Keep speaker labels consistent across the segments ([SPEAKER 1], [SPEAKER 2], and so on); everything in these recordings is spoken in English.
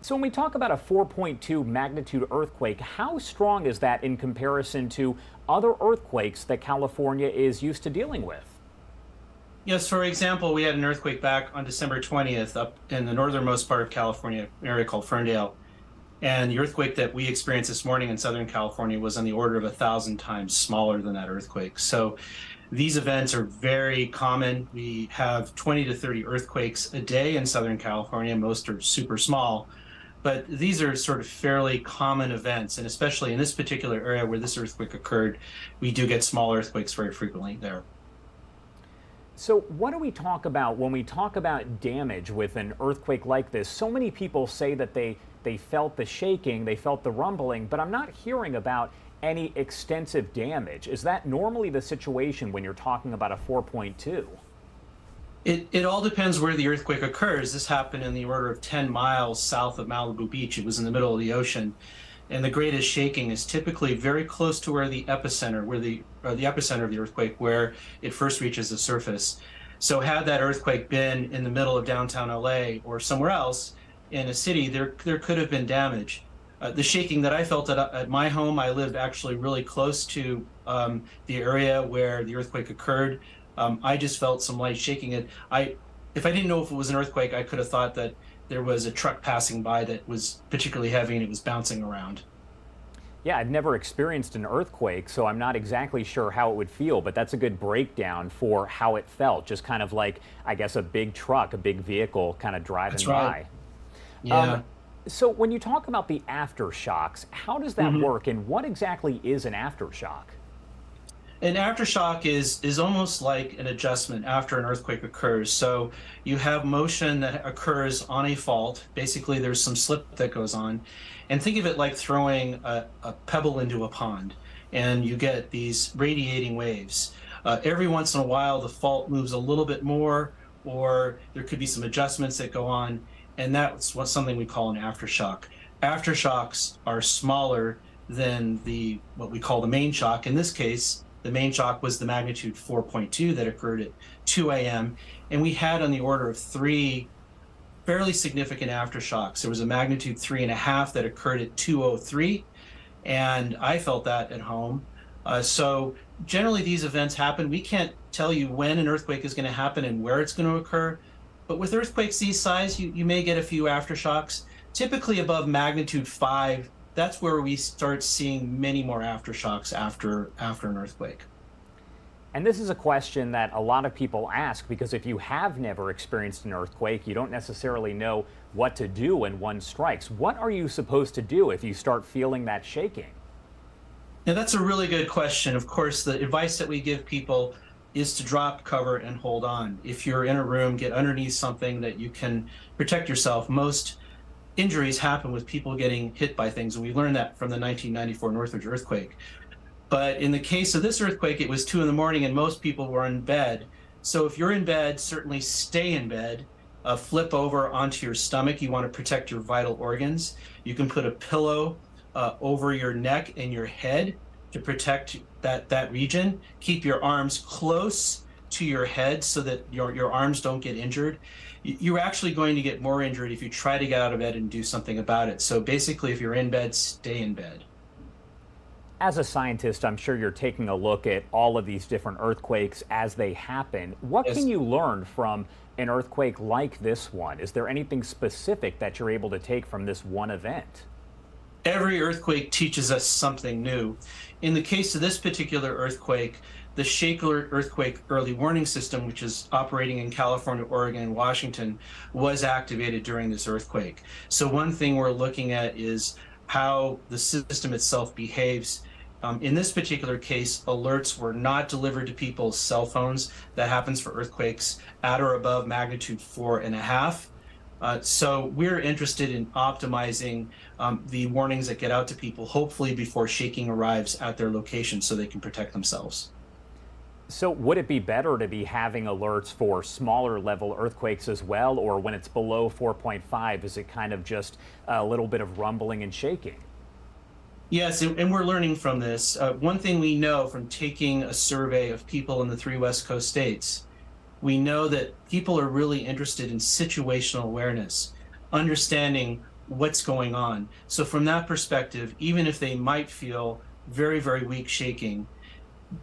[SPEAKER 1] So when we talk about a 4.2 magnitude earthquake, how strong is that in comparison to other earthquakes that California is used to dealing with?
[SPEAKER 2] Yes, for example, we had an earthquake back on December 20th up in the northernmost part of California, an area called Ferndale. And the earthquake that we experienced this morning in Southern California was on the order of 1,000 times smaller than that earthquake. So these events are very common. We have 20 to 30 earthquakes a day in Southern California. Most are super small, but these are sort of fairly common events. And especially in this particular area where this earthquake occurred, we do get small earthquakes very frequently there.
[SPEAKER 1] So what do we talk about when we talk about damage with an earthquake like this? So many people say that they felt the shaking, they felt the rumbling, but I'm not hearing about any extensive damage. Is that normally the situation when you're talking about a 4.2?
[SPEAKER 2] It all depends where the earthquake occurs. This happened in the order of 10 miles south of Malibu Beach. It was in the middle of the ocean. And the greatest shaking is typically very close to where the epicenter, the epicenter of the earthquake, where it first reaches the surface. So had that earthquake been in the middle of downtown LA or somewhere else in a city, there could have been damage. The shaking that I felt at my home, I lived actually really close to the area where the earthquake occurred. I just felt some light shaking. If I didn't know if it was an earthquake, I could have thought that there was a truck passing by that was particularly heavy and it was bouncing around.
[SPEAKER 1] Yeah, I've never experienced an earthquake, so I'm not exactly sure how it would feel, but that's a good breakdown for how it felt. Just kind of like, I guess, a big truck, a big vehicle kind of driving
[SPEAKER 2] That's right.
[SPEAKER 1] by.
[SPEAKER 2] Yeah.
[SPEAKER 1] So when you talk about the aftershocks, how does that
[SPEAKER 2] Mhm.
[SPEAKER 1] work and what exactly is an aftershock?
[SPEAKER 2] An aftershock is almost like an adjustment after an earthquake occurs. So you have motion that occurs on a fault. Basically, there's some slip that goes on. And think of it like throwing a pebble into a pond, and you get these radiating waves. Every once in a while, the fault moves a little bit more, or there could be some adjustments that go on, and that's something we call an aftershock. Aftershocks are smaller than what we call the main shock. In this case, the main shock was the magnitude 4.2 that occurred at 2 a.m. And we had on the order of three fairly significant aftershocks. There was a magnitude 3.5 that occurred at 2:03, and I felt that at home. So generally these events happen. We can't tell you when an earthquake is going to happen and where it's going to occur. But with earthquakes these size, you may get a few aftershocks. Typically above magnitude 5, that's where we start seeing many more aftershocks after an earthquake.
[SPEAKER 1] And this is a question that a lot of people ask because if you have never experienced an earthquake, you don't necessarily know what to do when one strikes. What are you supposed to do if you start feeling that shaking?
[SPEAKER 2] Now, that's a really good question. Of course, the advice that we give people is to drop cover and hold on. If you're in a room, get underneath something that you can protect yourself. Most injuries happen with people getting hit by things, and we learned that from the 1994 Northridge earthquake. But in the case of this earthquake, it was 2 in the morning and most people were in bed. So if you're in bed, certainly stay in bed. Flip over onto your stomach. You want to protect your vital organs. You can put a pillow over your neck and your head to protect that region. Keep your arms close to your head so that your arms don't get injured. You're actually going to get more injured if you try to get out of bed and do something about it. So basically, if you're in bed, stay in bed.
[SPEAKER 1] As a scientist, I'm sure you're taking a look at all of these different earthquakes as they happen. What
[SPEAKER 2] Yes.
[SPEAKER 1] can you learn from an earthquake like this one? Is there anything specific that you're able to take from this one event?
[SPEAKER 2] Every earthquake teaches us something new. In the case of this particular earthquake, the Shaker earthquake early warning system, which is operating in California, Oregon, and Washington, was activated during this earthquake. So one thing we're looking at is how the system itself behaves. In this particular case, alerts were not delivered to people's cell phones. That happens for earthquakes at or above magnitude 4.5. So we're interested in optimizing the warnings that get out to people, hopefully before shaking arrives at their location so they can protect themselves.
[SPEAKER 1] So would it be better to be having alerts for smaller level earthquakes as well, or when it's below 4.5, is it kind of just a little bit of rumbling and shaking?
[SPEAKER 2] Yes, and we're learning from this. One thing we know from taking a survey of people in the 3 West Coast states, we know that people are really interested in situational awareness, understanding what's going on. So from that perspective, even if they might feel very, very weak shaking,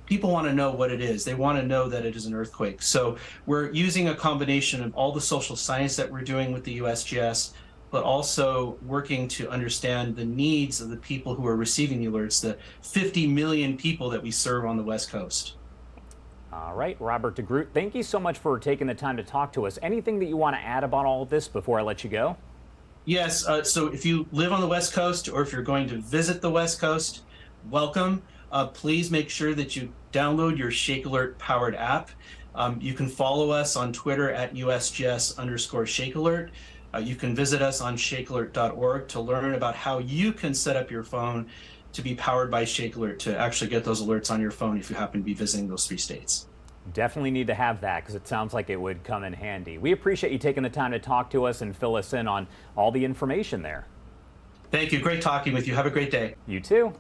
[SPEAKER 2] people want to know what it is. They want to know that it is an earthquake. So we're using a combination of all the social science that we're doing with the U.S.G.S., but also working to understand the needs of the people who are receiving the alerts, the 50 million people that we serve on the West Coast.
[SPEAKER 1] All right, Robert DeGroot, thank you so much for taking the time to talk to us. Anything that you want to add about all of this before I let you go?
[SPEAKER 2] Yes, so if you live on the West Coast or if you're going to visit the West Coast, welcome. Please make sure that you download your Shake Alert powered app. You can follow us on Twitter at USGS_Shake Alert. You can visit us on shakealert.org to learn about how you can set up your phone to be powered by Shake Alert to actually get those alerts on your phone if you happen to be visiting those 3 states.
[SPEAKER 1] Definitely need to have that because it sounds like it would come in handy. We appreciate you taking the time to talk to us and fill us in on all the information there.
[SPEAKER 2] Thank you. Great talking with you. Have a great day.
[SPEAKER 1] You too.